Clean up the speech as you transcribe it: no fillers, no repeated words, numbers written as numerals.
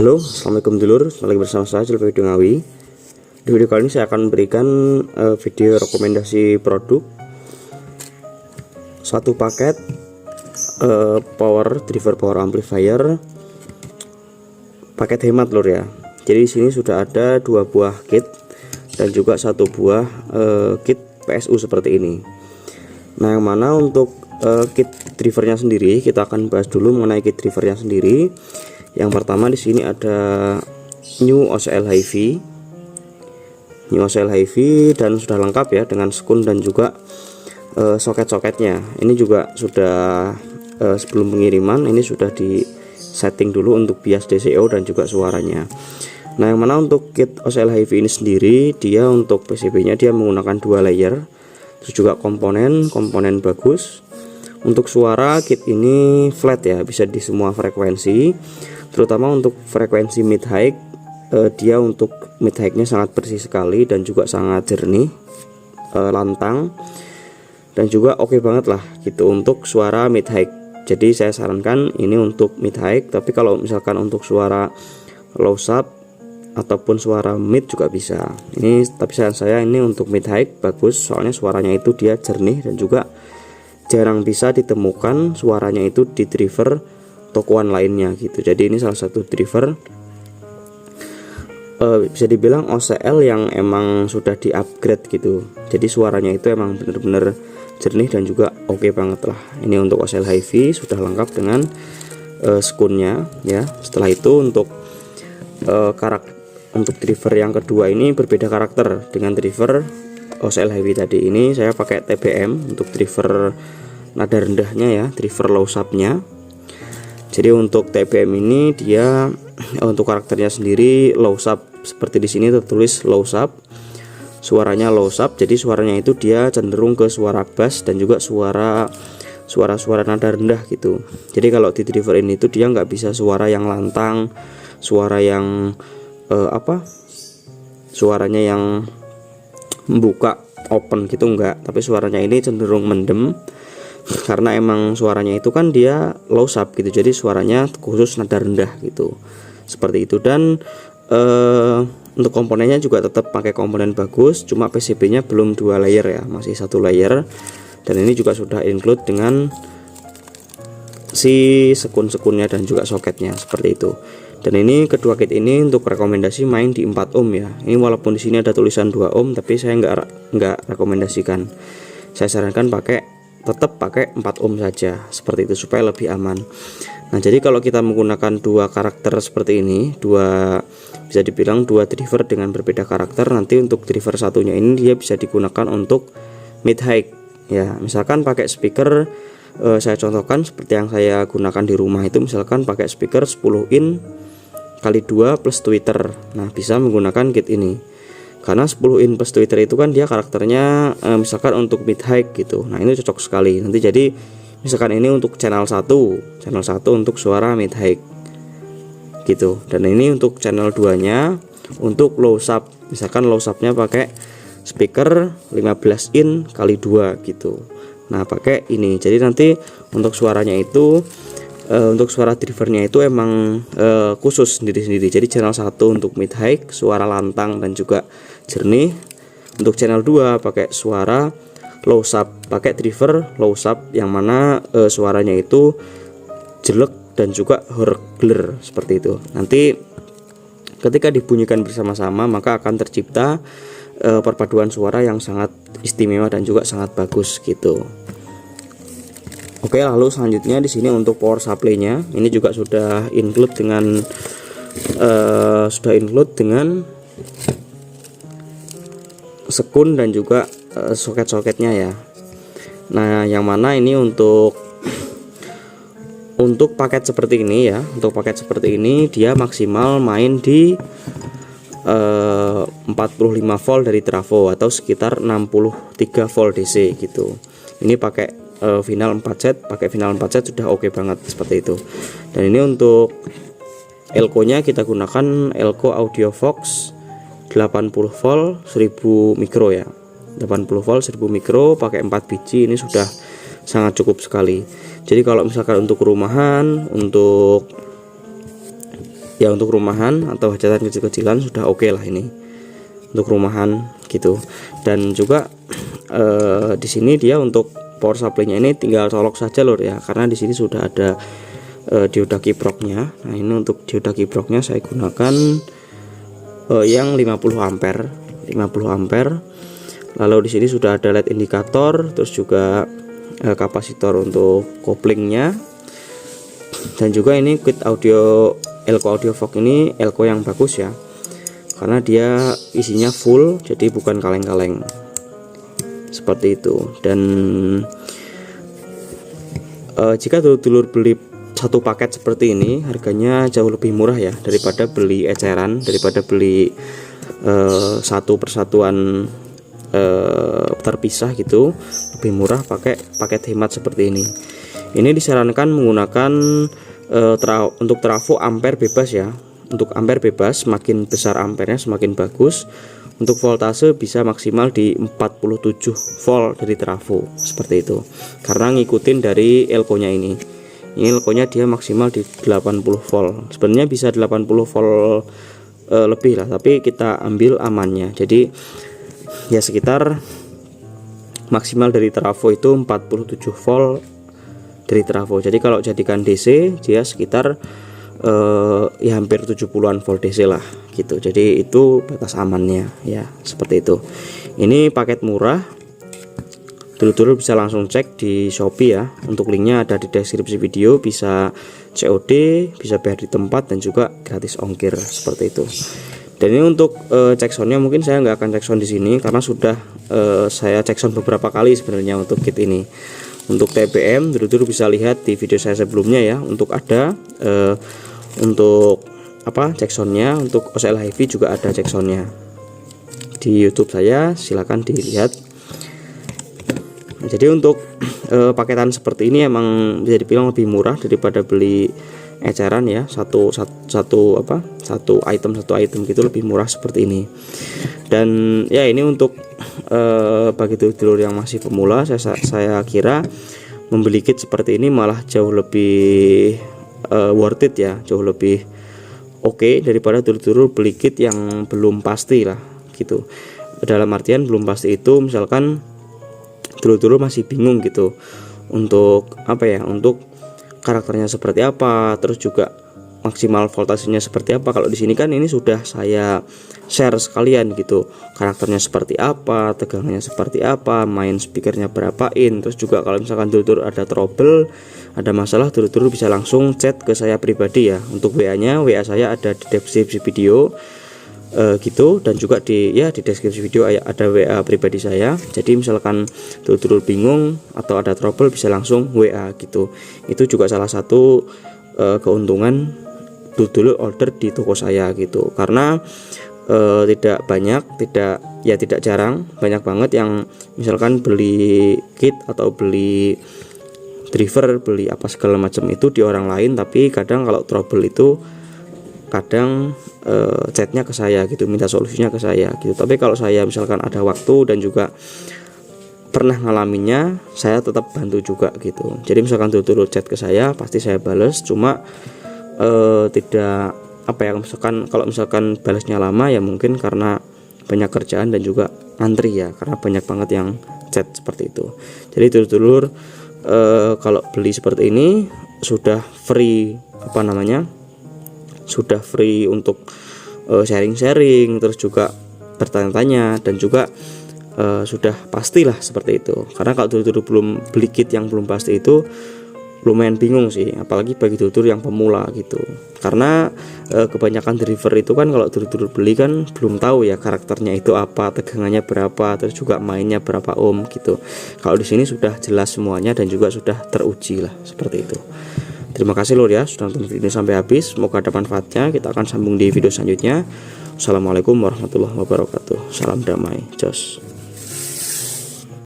Halo, assalamualaikum dulur, kembali bersama saya Cilpe Ngawi. Di video kali ini saya akan memberikan video rekomendasi produk satu paket driver power amplifier, paket hemat lur ya. Jadi di sini sudah ada 2 buah kit dan juga 1 buah kit PSU seperti ini. Nah, yang mana untuk kit drivernya sendiri kita akan bahas dulu mengenai kit drivernya sendiri. Yang pertama di sini ada New OCL HiFi, dan sudah lengkap ya dengan skun dan juga soket-soketnya. Ini juga sudah sebelum pengiriman ini sudah di setting dulu untuk bias DCO dan juga suaranya. Nah, yang mana untuk kit OCL HiFi ini sendiri dia untuk PCB-nya dia menggunakan 2 layer, terus juga komponen bagus. Untuk suara kit ini flat ya, bisa di semua frekuensi, terutama untuk frekuensi mid high. Dia untuk mid high-nya sangat bersih sekali dan juga sangat jernih, lantang, dan juga oke banget lah gitu untuk suara mid high. Jadi saya sarankan ini untuk mid high, tapi kalau misalkan untuk suara low sub ataupun suara mid juga bisa. Ini tapi saran saya ini untuk mid high bagus, soalnya suaranya itu dia jernih dan juga jarang bisa ditemukan suaranya itu di driver tokoan lainnya gitu. Jadi ini salah satu driver bisa dibilang OCL yang emang sudah di upgrade gitu. Jadi suaranya itu emang bener-bener jernih dan juga oke banget lah. Ini untuk OCL HiFi sudah lengkap dengan skunnya ya. Setelah itu untuk untuk driver yang kedua ini berbeda karakter dengan driver OCL HiFi tadi. Ini saya pakai TBM untuk driver nada rendahnya ya, driver low subnya. Jadi untuk TBM ini dia untuk karakternya sendiri low sub, seperti di sini tertulis low sub, suaranya low sub. Jadi suaranya itu dia cenderung ke suara bass dan juga suara nada rendah gitu. Jadi kalau di driver ini itu dia nggak bisa suara yang lantang, suara yang suaranya yang membuka open gitu enggak, tapi suaranya ini cenderung mendem karena emang suaranya itu kan dia low sub gitu. Jadi suaranya khusus nada rendah gitu, seperti itu. Dan untuk komponennya juga tetap pakai komponen bagus, cuma PCB nya belum 2 layer ya, masih 1 layer. Dan ini juga sudah include dengan si sekun-sekunnya dan juga soketnya seperti itu. Dan ini kedua kit ini untuk rekomendasi main di 4 ohm ya. Ini walaupun di sini ada tulisan 2 ohm, tapi saya nggak rekomendasikan. Saya sarankan tetap pakai 4 ohm saja, seperti itu supaya lebih aman. Nah, jadi kalau kita menggunakan 2 karakter seperti ini, bisa dibilang 2 driver dengan berbeda karakter, nanti untuk driver satunya ini dia bisa digunakan untuk mid high ya. Misalkan pakai speaker, saya contohkan seperti yang saya gunakan di rumah itu, misalkan pakai speaker 10 in kali 2 plus tweeter. Nah, bisa menggunakan kit ini. Karena 10 in plus tweeter itu kan dia karakternya misalkan untuk mid high gitu. Nah, ini cocok sekali. Nanti jadi misalkan ini untuk channel 1 untuk suara mid high gitu. Dan ini untuk channel 2 nya untuk low sub. Misalkan low subnya pakai speaker 15 in kali 2 gitu. Nah, pakai ini. Jadi nanti untuk suaranya itu untuk suara drivernya itu emang khusus sendiri-sendiri. Jadi channel 1 untuk mid high, suara lantang dan juga jernih. Untuk channel 2 pakai suara low sub, pakai driver low sub yang mana suaranya itu jelek dan juga horgler seperti itu. Nanti ketika dibunyikan bersama-sama maka akan tercipta perpaduan suara yang sangat istimewa dan juga sangat bagus gitu. Oke, lalu selanjutnya di sini untuk power supply-nya ini juga sudah include dengan sekun dan juga soket-soketnya ya. Nah, yang mana ini untuk paket seperti ini ya. Untuk paket seperti ini dia maksimal main di 45 volt dari trafo atau sekitar 63 volt DC gitu. Ini pakai final 4 set, sudah oke banget seperti itu. Dan ini untuk elko nya kita gunakan elko Audio Fox 80 volt 1000 mikro ya. 80 volt 1000 mikro pakai 4 biji, ini sudah sangat cukup sekali. Jadi kalau misalkan untuk rumahan, untuk ya untuk rumahan atau hajatan kecil-kecilan sudah oke lah ini untuk rumahan gitu. Dan juga di sini dia untuk power supply-nya ini tinggal colok saja lur ya, karena di sini sudah ada dioda kiproknya. Nah ini untuk dioda kiproknya saya gunakan yang 50 ampere. Lalu di sini sudah ada LED indikator, terus juga kapasitor untuk koplingnya, dan juga ini kit audio Elco Audio Vox ini Elco yang bagus ya, karena dia isinya full, jadi bukan kaleng-kaleng seperti itu. Dan jika dulur beli satu paket seperti ini, harganya jauh lebih murah ya daripada beli eceran, daripada beli satu persatuan terpisah gitu. Lebih murah pakai paket hemat seperti ini. Ini disarankan menggunakan untuk trafo ampere bebas ya. Untuk ampere bebas, semakin besar ampernya semakin bagus. Untuk voltase bisa maksimal di 47 volt dari trafo seperti itu, karena ngikutin dari elko-nya ini. Ini elko-nya dia maksimal di 80 volt. Sebenarnya bisa 80 volt lebih lah, tapi kita ambil amannya. Jadi ya sekitar maksimal dari trafo itu 47 volt dari trafo. Jadi kalau jadikan DC dia sekitar ya hampir 70-an volt DC lah gitu. Jadi itu batas amannya ya, seperti itu. Ini paket murah, dulu bisa langsung cek di Shopee ya. Untuk linknya ada di deskripsi video, bisa COD, bisa bayar di tempat, dan juga gratis ongkir seperti itu. Dan ini untuk cek soundnya mungkin saya nggak akan cek sound di sini, karena sudah saya cek sound beberapa kali sebenarnya untuk kit ini. Untuk TBM dulu bisa lihat di video saya sebelumnya ya, untuk ada untuk cek soundnya. Untuk OCL HiFi juga ada cek soundnya di YouTube saya, silahkan dilihat. Jadi untuk paketan seperti ini emang bisa dibilang lebih murah daripada beli eceran ya, satu item gitu lebih murah seperti ini. Dan ya ini untuk bagi dulur yang masih pemula, saya kira membeli kit seperti ini malah jauh lebih worth it ya, jauh lebih oke daripada dulur beli kit yang belum pasti lah gitu. Dalam artian belum pasti itu misalkan dulur masih bingung gitu untuk untuk karakternya seperti apa, terus juga maksimal voltasenya seperti apa. Kalau di sini kan ini sudah saya share sekalian gitu, karakternya seperti apa, tegangannya seperti apa, main speakernya berapa in. Terus juga kalau misalkan dulur ada trouble, ada masalah, dulur bisa langsung chat ke saya pribadi ya. Untuk WA saya ada di deskripsi video gitu, dan juga di deskripsi video ada WA pribadi saya. Jadi misalkan dulur bingung atau ada trouble bisa langsung WA gitu. Itu juga salah satu keuntungan dulur order di toko saya gitu, karena tidak jarang, banyak banget yang misalkan beli kit atau beli driver, beli apa segala macam itu di orang lain, tapi kadang kalau trouble itu kadang chatnya ke saya gitu, minta solusinya ke saya gitu. Tapi kalau saya misalkan ada waktu dan juga pernah ngalaminnya, saya tetap bantu juga gitu. Jadi misalkan dulur chat ke saya pasti saya bales, cuma tidak misalkan kalau misalkan balasnya lama ya mungkin karena banyak kerjaan dan juga antri ya, karena banyak banget yang chat seperti itu. Jadi dulur kalau beli seperti ini sudah free sudah free untuk sharing-sharing, terus juga bertanya-tanya, dan juga sudah pastilah seperti itu. Karena kalau dulur belum beli kit yang belum pasti itu lumayan bingung sih, apalagi bagi dulur yang pemula gitu. Karena kebanyakan driver itu kan kalau dulur beli kan belum tahu ya karakternya itu apa, tegangannya berapa, terus juga mainnya berapa ohm gitu. Kalau di sini sudah jelas semuanya dan juga sudah teruji lah seperti itu. Terima kasih lur ya sudah nonton video sampai habis, semoga ada manfaatnya. Kita akan sambung di video selanjutnya. Assalamualaikum warahmatullahi wabarakatuh. Salam damai, jos.